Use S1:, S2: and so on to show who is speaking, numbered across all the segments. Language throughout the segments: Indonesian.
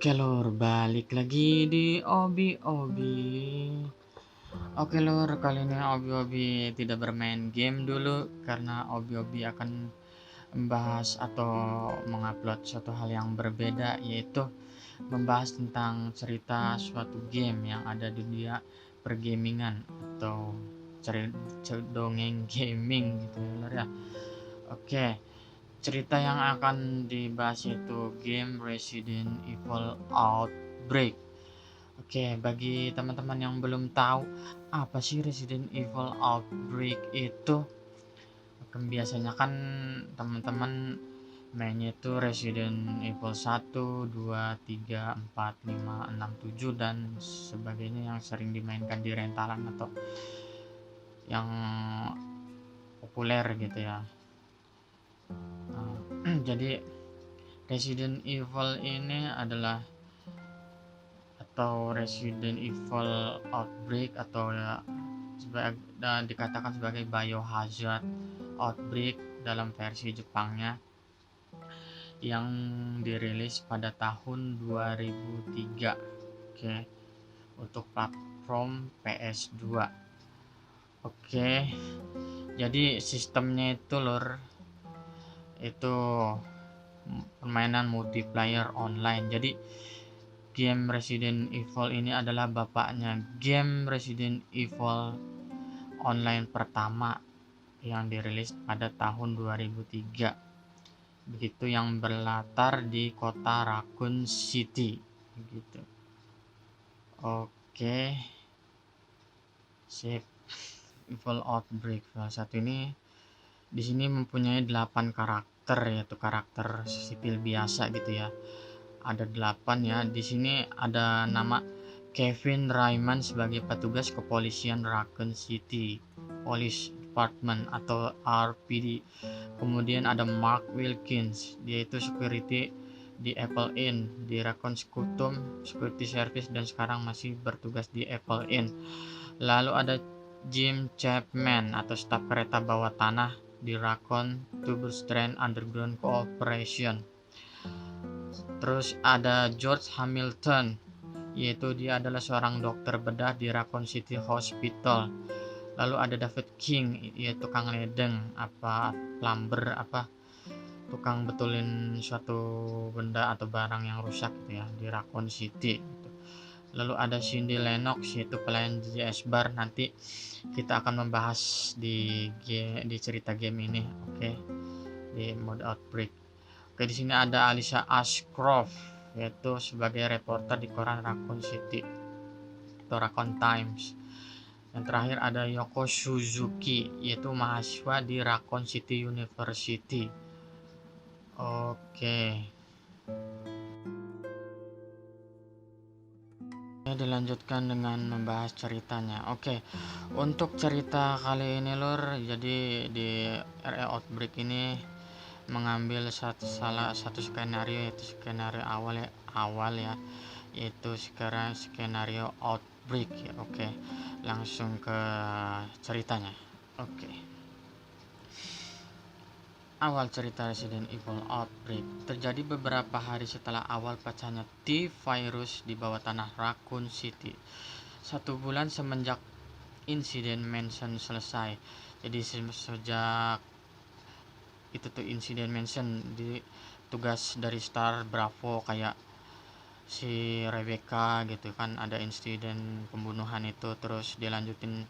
S1: Oke lur, balik lagi di Obi-Obi. Oke lur, kali ini Obi-Obi tidak bermain game dulu karena Obi-Obi akan membahas atau mengupload suatu hal yang berbeda, yaitu membahas tentang cerita suatu game yang ada di dunia pergamingan atau dongeng gaming gitu ya lur ya. Oke, cerita yang akan dibahas itu game Resident Evil Outbreak. Oke, bagi teman-teman yang belum tahu apa sih Resident Evil Outbreak itu, biasanya kan teman-teman mainnya itu Resident Evil 1, 2, 3, 4, 5, 6, 7 dan sebagainya yang sering dimainkan di rentalan atau yang populer gitu ya. Nah, jadi Resident Evil ini adalah atau Resident Evil Outbreak atau ya dikatakan sebagai Biohazard Outbreak dalam versi Jepangnya yang dirilis pada tahun 2003. Oke, untuk platform PS2. Oke, jadi sistemnya itu lur, itu permainan multiplayer online. Jadi game Resident Evil ini adalah bapaknya game Resident Evil online pertama yang dirilis pada tahun 2003. Begitu, yang berlatar di kota Raccoon City gitu. Oke. Sip. Evil Outbreak salah satu ini di sini mempunyai 8 karakter, yaitu karakter sipil biasa gitu ya. Ada 8 ya. Di sini ada nama Kevin Rayman sebagai petugas kepolisian Raccoon City Police Department atau RPD. Kemudian ada Mark Wilkins, dia itu security di Apple Inn di Raccoon Security Service dan sekarang masih bertugas di Apple Inn. Lalu ada Jim Chapman atau staf kereta bawah tanah di Raccoon Tube Strand Underground Corporation. Terus ada George Hamilton, yaitu dia adalah seorang dokter bedah di Raccoon City Hospital. Lalu ada David King, yaitu tukang ledeng, plumber, tukang betulin suatu benda atau barang yang rusak gitu ya di Raccoon City gitu. Lalu ada Cindy Lennox, yaitu pelayan JS Bar. Nanti kita akan membahas di cerita game ini, oke, di mode Outbreak. Oke, di sini ada Alicia Ashcroft, yaitu sebagai reporter di koran Raccoon City atau Raccoon Times. Yang terakhir ada Yoko Suzuki, yaitu mahasiswa di Raccoon City University. Oke. Dilanjutkan dengan membahas ceritanya. Oke. Untuk cerita kali ini lur, jadi di RE Outbreak ini mengambil salah satu skenario, yaitu skenario awal ya, yaitu sekarang skenario Outbreak ya. Oke, langsung ke ceritanya. Oke. Awal cerita Resident Evil Outbreak terjadi beberapa hari setelah awal pecahnya T-Virus di bawah tanah Raccoon City. 1 bulan semenjak insiden Mansion selesai. Jadi sejak itu tuh insiden Mansion, di tugas dari Star Bravo kayak si Rebecca gitu kan, ada insiden pembunuhan itu, terus dilanjutin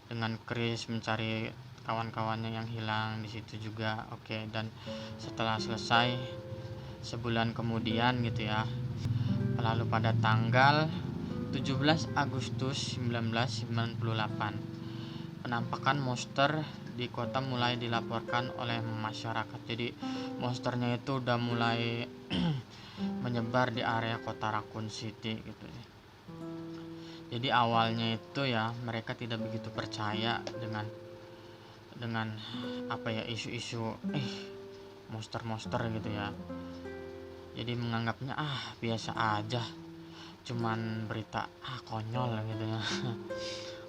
S1: dengan Chris mencari kawan-kawannya yang hilang di situ juga. Oke, dan setelah selesai sebulan kemudian gitu ya, lalu pada tanggal 17 Agustus 1998 penampakan monster di kota mulai dilaporkan oleh masyarakat. Jadi monsternya itu udah mulai menyebar di area kota Raccoon City gitu ya. Jadi awalnya itu ya mereka tidak begitu percaya dengan isu-isu monster-monster gitu ya. Jadi menganggapnya biasa aja, cuman berita konyol gitu ya.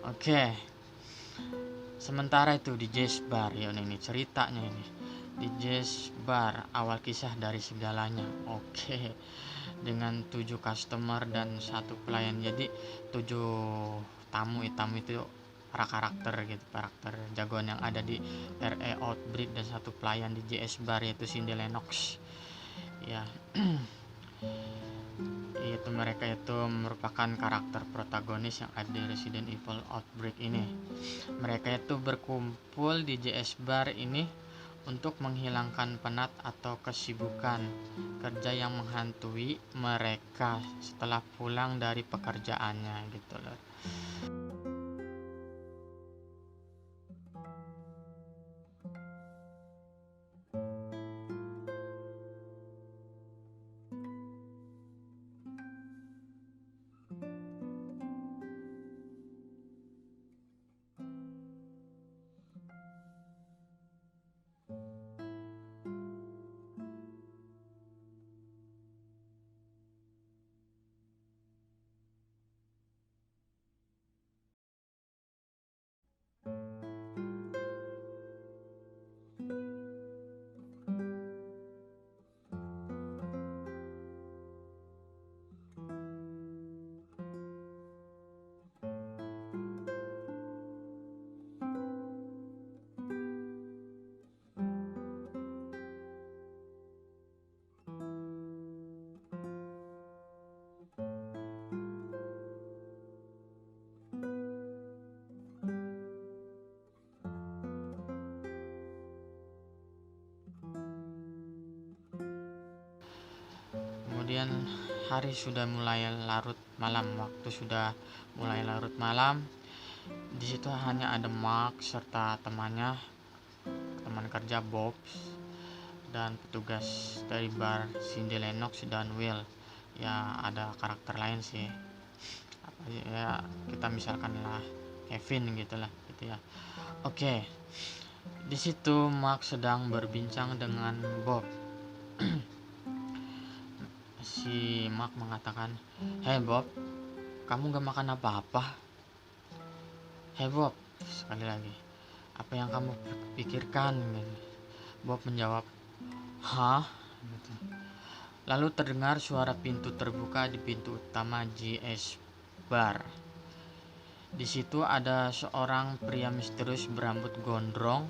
S1: Oke. Sementara itu di Jazz Bar ya, ini ceritanya ini. di Jazz Bar, awal kisah dari segalanya. Oke, dengan 7 customer dan 1 pelayan. Jadi 7 tamu itu para karakter gitu, karakter jagoan yang ada di RE Outbreak, dan 1 pelayan di JS Bar yaitu Cindy Lennox. Ya, itu mereka itu merupakan karakter protagonis yang ada di Resident Evil Outbreak ini. Mereka itu berkumpul di JS Bar ini untuk menghilangkan penat atau kesibukan kerja yang menghantui mereka setelah pulang dari pekerjaannya gitu loh. Kemudian hari sudah mulai larut malam, waktu sudah mulai larut malam. Di situ hanya ada Mark serta temannya, teman kerja Bob, dan petugas dari bar Cindy Lennox dan Will. Ya ada karakter lain sih. Apa ya, kita misalkan lah Kevin gitulah gitu ya. Oke. Di situ Mark sedang berbincang dengan Bob. Si Mark mengatakan, "Hey Bob, kamu gak makan apa-apa?" "Hey Bob," sekali lagi, "apa yang kamu pikirkan?" Bob menjawab, "Hah?" Gitu. Lalu terdengar suara pintu terbuka di pintu utama JS Bar. Di situ ada seorang pria misterius berambut gondrong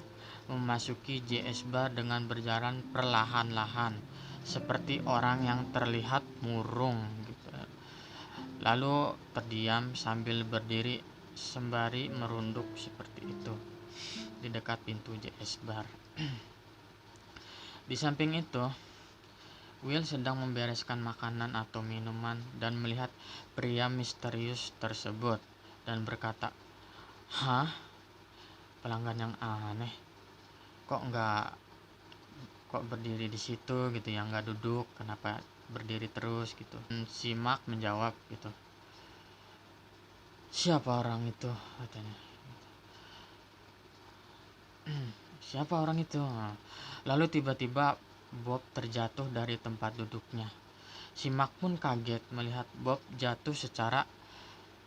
S1: memasuki JS Bar dengan berjalan perlahan-lahan, seperti orang yang terlihat murung gitu. Lalu terdiam sambil berdiri sembari merunduk seperti itu di dekat pintu JS Bar. Di samping itu, Will sedang membereskan makanan atau minuman dan melihat pria misterius tersebut dan berkata, "Hah? Pelanggan yang aneh. Kok berdiri di situ gitu ya, nggak duduk, kenapa berdiri terus gitu?" Si Mark menjawab gitu, "Siapa orang itu?" katanya. "Siapa orang itu?" Lalu tiba-tiba Bob terjatuh dari tempat duduknya. Si Mark pun kaget melihat Bob jatuh secara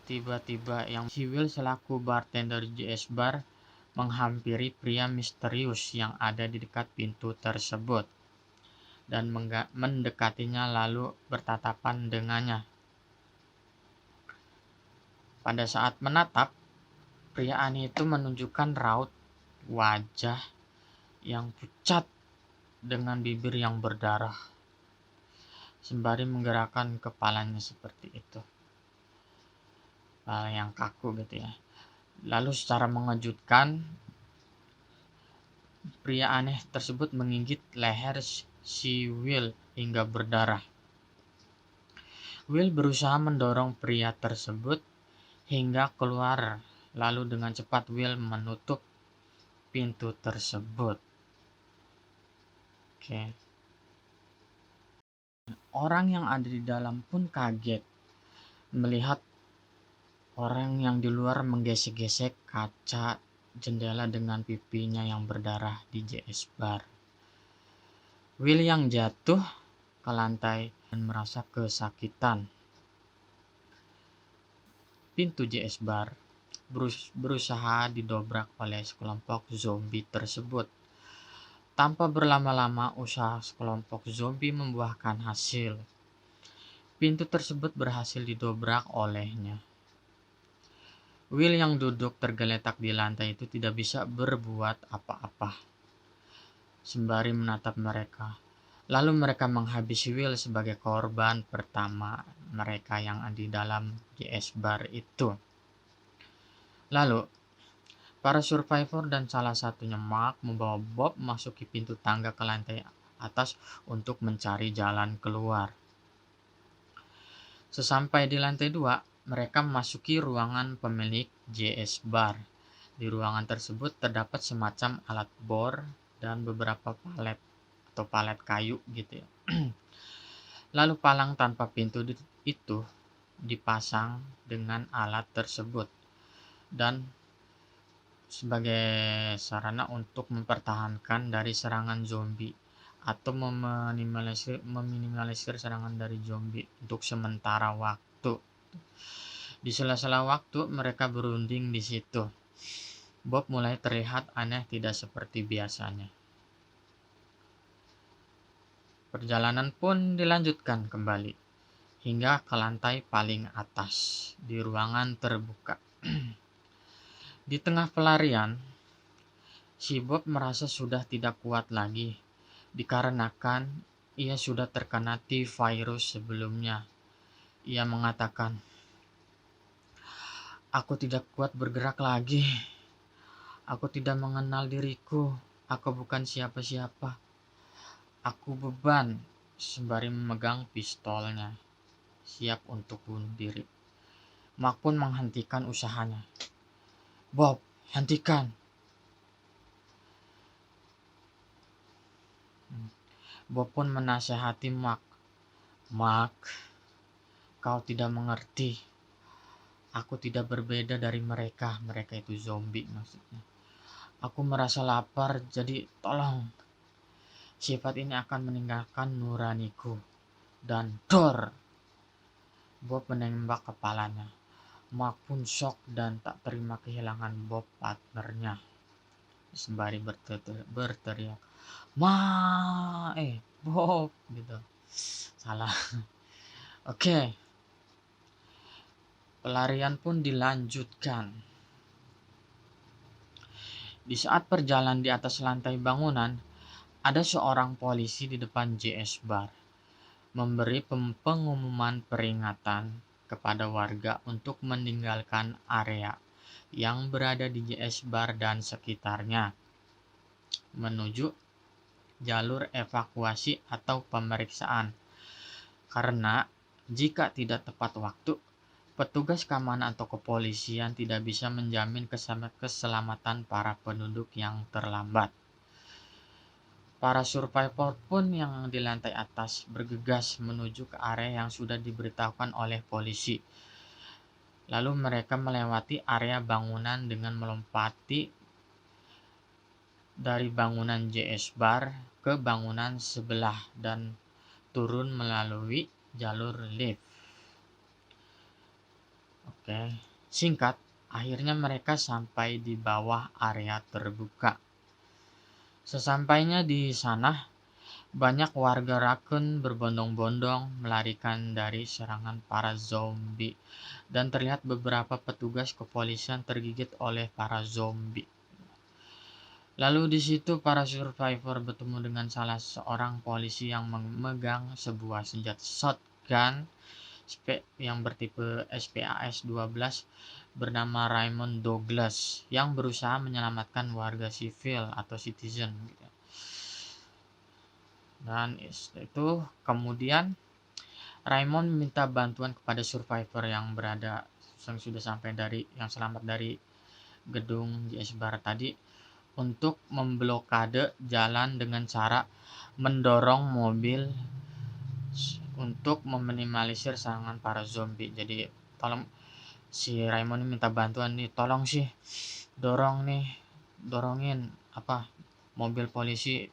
S1: tiba-tiba. Yang si Will selaku bartender JS Bar menghampiri pria misterius yang ada di dekat pintu tersebut dan mendekatinya lalu bertatapan dengannya. Pada saat menatap, pria aneh itu menunjukkan raut wajah yang pucat dengan bibir yang berdarah, sembari menggerakkan kepalanya seperti itu, kepala yang kaku gitu ya. Lalu secara mengejutkan, pria aneh tersebut menggigit leher si Will hingga berdarah. Will berusaha mendorong pria tersebut hingga keluar, lalu dengan cepat Will menutup pintu tersebut. Oke. Orang yang ada di dalam pun kaget melihat orang yang di luar menggesek-gesek kaca jendela dengan pipinya yang berdarah di JS Bar. Will yang jatuh ke lantai dan merasa kesakitan. Pintu JS Bar berusaha didobrak oleh sekelompok zombie tersebut. Tanpa berlama-lama, usaha sekelompok zombie membuahkan hasil. Pintu tersebut berhasil didobrak olehnya. Will yang duduk tergeletak di lantai itu tidak bisa berbuat apa-apa, sembari menatap mereka. Lalu mereka menghabisi Will sebagai korban pertama mereka yang di dalam GS Bar itu. Lalu, para survivor dan salah satunya Mark membawa Bob memasuki pintu tangga ke lantai atas untuk mencari jalan keluar. Sesampai di lantai 2, mereka memasuki ruangan pemilik JS Bar. Di ruangan tersebut terdapat semacam alat bor dan beberapa palet kayu gitu ya. Lalu palang tanpa pintu itu dipasang dengan alat tersebut dan sebagai sarana untuk mempertahankan dari serangan zombie atau meminimalisir serangan dari zombie untuk sementara waktu. Di sela-sela waktu mereka berunding di situ. Bob mulai terlihat aneh, tidak seperti biasanya. Perjalanan pun dilanjutkan kembali hingga ke lantai paling atas di ruangan terbuka. Di tengah pelarian, si Bob merasa sudah tidak kuat lagi dikarenakan ia sudah terkena T-virus sebelumnya. Ia mengatakan, "Aku tidak kuat bergerak lagi. Aku tidak mengenal diriku. Aku bukan siapa-siapa. Aku beban," sembari memegang pistolnya, siap untuk bunuh diri. Mark pun menghentikan usahanya. "Bob, hentikan." Bob pun menasihati Mark. "Mark, kau tidak mengerti. Aku tidak berbeda dari mereka. Mereka itu zombie maksudnya. Aku merasa lapar, jadi tolong. Sifat ini akan meninggalkan nuraniku." Dan dor! Bob menembak kepalanya. Mark pun shock dan tak terima kehilangan Bob partnernya. Sembari berteriak, Bob!" gitu. Salah. Oke. Pelarian pun dilanjutkan. Di saat perjalanan di atas lantai bangunan, ada seorang polisi di depan JS Bar memberi pengumuman peringatan kepada warga untuk meninggalkan area yang berada di JS Bar dan sekitarnya menuju jalur evakuasi atau pemeriksaan, karena jika tidak tepat waktu, petugas keamanan atau kepolisian tidak bisa menjamin keselamatan para penduduk yang terlambat. Para survivor pun yang di lantai atas bergegas menuju ke area yang sudah diberitahukan oleh polisi. Lalu mereka melewati area bangunan dengan melompati dari bangunan JS Bar ke bangunan sebelah dan turun melalui jalur lift. Oke, singkat, akhirnya mereka sampai di bawah area terbuka. Sesampainya di sana, banyak warga Raccoon berbondong-bondong melarikan dari serangan para zombie dan terlihat beberapa petugas kepolisian tergigit oleh para zombie. Lalu di situ para survivor bertemu dengan salah seorang polisi yang memegang sebuah senjata shotgun yang bertipe SPAS 12 bernama Raymond Douglas yang berusaha menyelamatkan warga sivil atau citizen. Dan itu kemudian Raymond meminta bantuan kepada survivor yang sudah sampai yang selamat dari gedung JS Bar tadi untuk memblokade jalan dengan cara mendorong mobil untuk meminimalisir serangan para zombie. Jadi tolong, si Raymond minta bantuan nih, tolong sih dorongin mobil polisi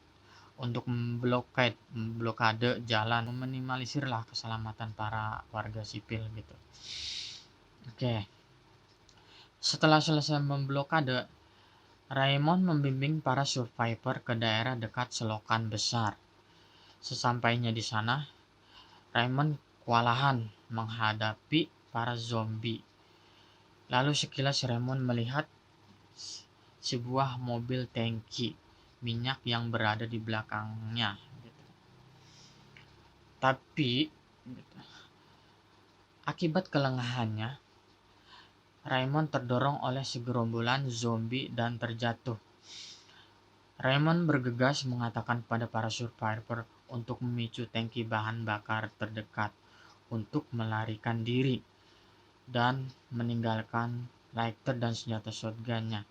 S1: untuk memblokade jalan, meminimalisir lah keselamatan para warga sipil gitu. Oke. Setelah selesai memblokade, Raymond membimbing para survivor ke daerah dekat selokan besar. Sesampainya di sana, Raymond kewalahan menghadapi para zombie. Lalu sekilas Raymond melihat sebuah mobil tangki minyak yang berada di belakangnya. Tapi akibat kelengahannya, Raymond terdorong oleh segerombolan zombie dan terjatuh. Raymond bergegas mengatakan pada para survivor untuk memicu tangki bahan bakar terdekat untuk melarikan diri dan meninggalkan lighter dan senjata shotgun-nya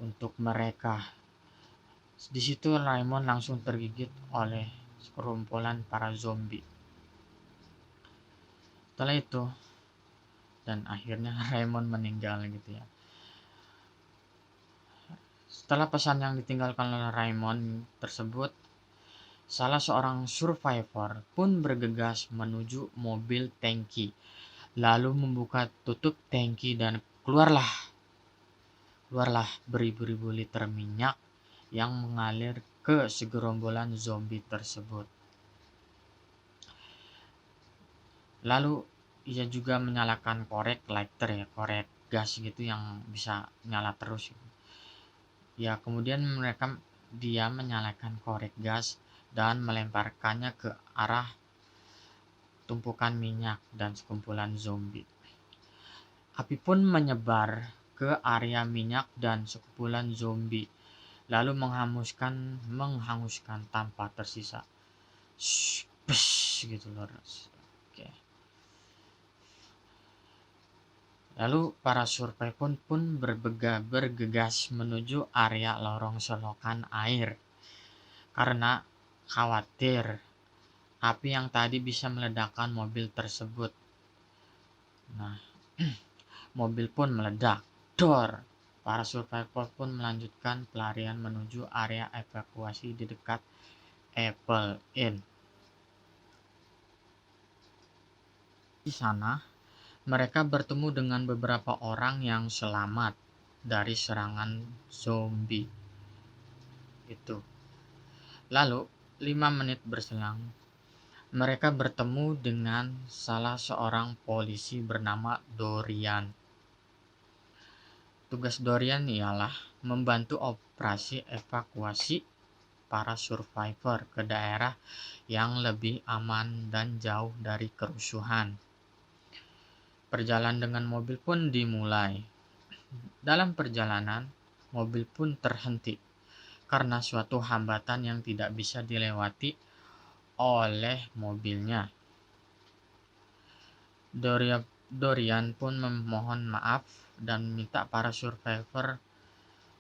S1: untuk mereka. Di situ Raymond langsung tergigit oleh segerombolan para zombie. Setelah itu, dan akhirnya Raymond meninggal gitu ya. Setelah pesan yang ditinggalkan oleh Raymond tersebut, salah seorang survivor pun bergegas menuju mobil tangki, lalu membuka tutup tangki dan keluarlah beribu-ribu liter minyak yang mengalir ke segerombolan zombie tersebut. Lalu ia juga menyalakan korek lighter ya, korek gas gitu yang bisa nyala terus. Ya, kemudian dia menyalakan korek gas dan melemparkannya ke arah tumpukan minyak dan sekumpulan zombie. Api pun menyebar ke area minyak dan sekumpulan zombie, lalu menghanguskan tanpa tersisa. Gitu loh. Oke. Lalu para survivor pun bergegas menuju area lorong selokan air karena khawatir api yang tadi bisa meledakkan mobil tersebut. Nah, mobil pun meledak. Para survivor pun melanjutkan pelarian menuju area evakuasi di dekat Apple Inn. Di sana, mereka bertemu dengan beberapa orang yang selamat dari serangan zombie itu. Lalu, 5 menit berselang, mereka bertemu dengan salah seorang polisi bernama Dorian. Tugas Dorian ialah membantu operasi evakuasi para survivor ke daerah yang lebih aman dan jauh dari kerusuhan. Perjalanan dengan mobil pun dimulai. Dalam perjalanan, mobil pun terhenti karena suatu hambatan yang tidak bisa dilewati oleh mobilnya. Dorian pun memohon maaf dan minta para survivor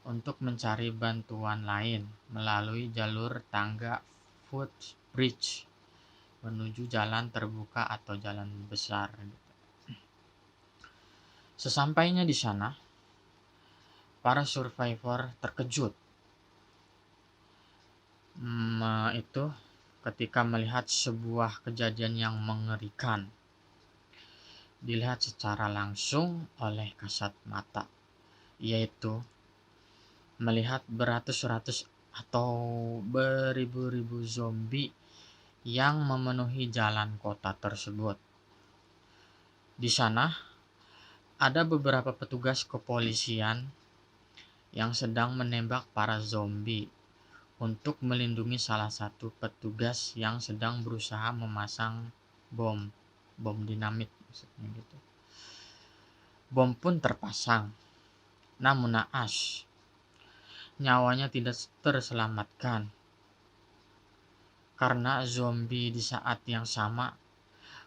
S1: untuk mencari bantuan lain melalui jalur tangga footbridge menuju jalan terbuka atau jalan besar. Sesampainya di sana, para survivor terkejut itu ketika melihat sebuah kejadian yang mengerikan dilihat secara langsung oleh kasat mata, yaitu melihat beratus-ratus atau beribu-ribu zombie yang memenuhi jalan kota tersebut. Di sana ada beberapa petugas kepolisian yang sedang menembak para zombie untuk melindungi salah satu petugas yang sedang berusaha memasang bom dinamit maksudnya gitu. Bom pun terpasang, namun naas, nyawanya tidak terselamatkan karena zombie. Di saat yang sama,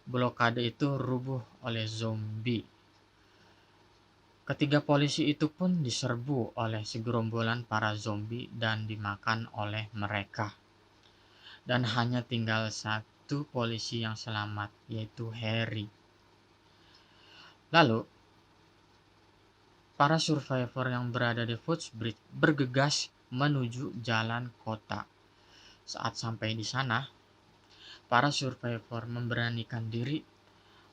S1: blokade itu rubuh oleh zombie. Ketiga polisi itu pun diserbu oleh segerombolan para zombie dan dimakan oleh mereka. Dan hanya tinggal satu polisi yang selamat, yaitu Harry. Lalu, para survivor yang berada di footbridge bergegas menuju jalan kota. Saat sampai di sana, para survivor memberanikan diri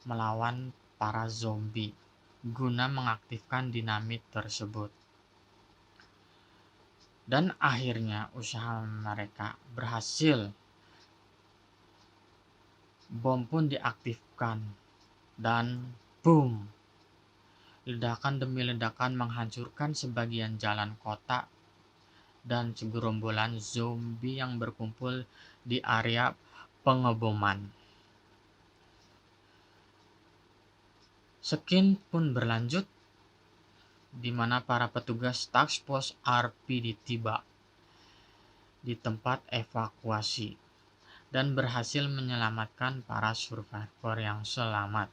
S1: melawan para zombie guna mengaktifkan dinamit tersebut. Dan akhirnya usaha mereka berhasil. Bom pun diaktifkan dan boom. Ledakan demi ledakan menghancurkan sebagian jalan kota dan segerombolan zombie yang berkumpul di area pengeboman. Skin pun berlanjut, di mana para petugas Task Force RPD tiba di tempat evakuasi dan berhasil menyelamatkan para survivor yang selamat.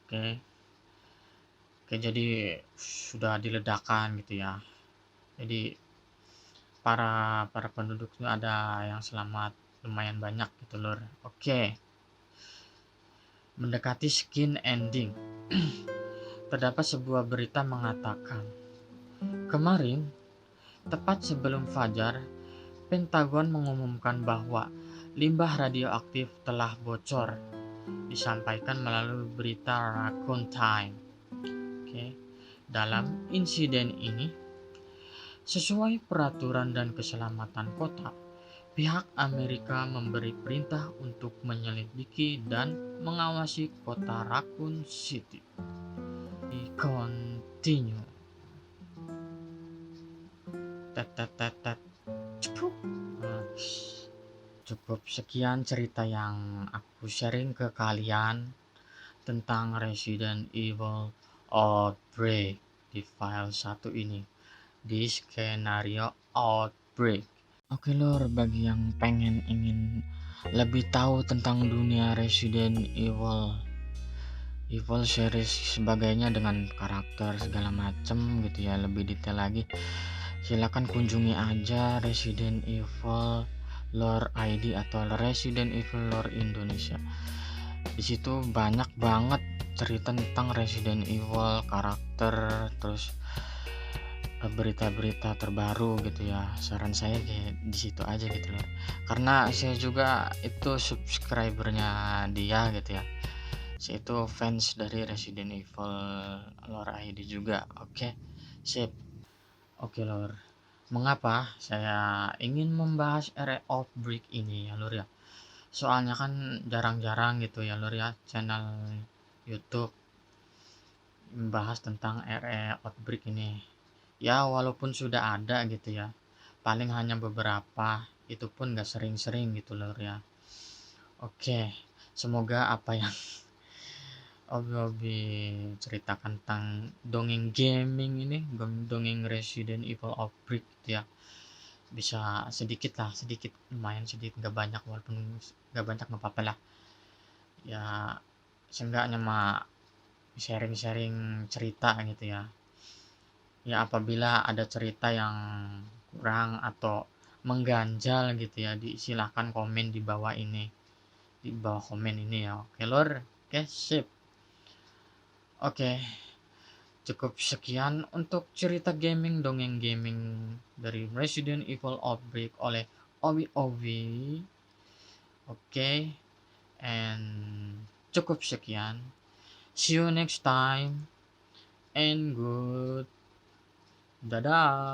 S1: Oke, jadi sudah diledakkan gitu ya. Jadi para penduduknya ada yang selamat lumayan banyak gitu lor. Oke. Mendekati skin ending. Terdapat sebuah berita mengatakan, kemarin, tepat sebelum fajar, Pentagon mengumumkan bahwa limbah radioaktif telah bocor. Disampaikan melalui berita Raccoon Time. Oke. Dalam insiden ini, sesuai peraturan dan keselamatan kota, pihak Amerika memberi perintah untuk menyelidiki dan mengawasi kota Raccoon City. Continue. Cukup sekian cerita yang aku sharing ke kalian tentang Resident Evil Outbreak di file 1 ini, di skenario Outbreak. Oke lor, bagi yang ingin lebih tahu tentang dunia Resident Evil series sebagainya dengan karakter segala macem gitu ya, lebih detail lagi, silakan kunjungi aja Resident Evil Lore ID atau Resident Evil Lore Indonesia. Di situ banyak banget cerita tentang Resident Evil, karakter, terus berita-berita terbaru gitu ya. Saran saya kayak di situ aja gitu loh. Karena saya juga itu subscribernya dia gitu ya. Saya itu fans dari Resident Evil Lore ID juga. Oke, sip. Oke lor. Mengapa saya ingin membahas area Outbreak ini ya lor ya? Soalnya kan jarang-jarang gitu ya lor ya, channel YouTube membahas tentang area Outbreak ini. Ya walaupun sudah ada gitu ya, paling hanya beberapa, itu pun gak sering-sering gitu lor ya. Oke, semoga apa yang Obi ceritakan tentang dongeng gaming ini, dongeng Resident Evil Outbreak gitu ya, bisa sedikit lumayan sedikit, gak banyak, walaupun gak banyak gak apa-apa lah ya, seenggaknya mah sharing-sharing cerita gitu ya. Ya apabila ada cerita yang kurang atau mengganjal gitu ya, silahkan komen di bawah ini, di bawah komen ini ya. Oke lor, oke sip. Oke, cukup sekian untuk cerita gaming, dongeng gaming dari Resident Evil Outbreak oleh Owi Owi. Oke, and cukup sekian. See you next time and good. Dadah.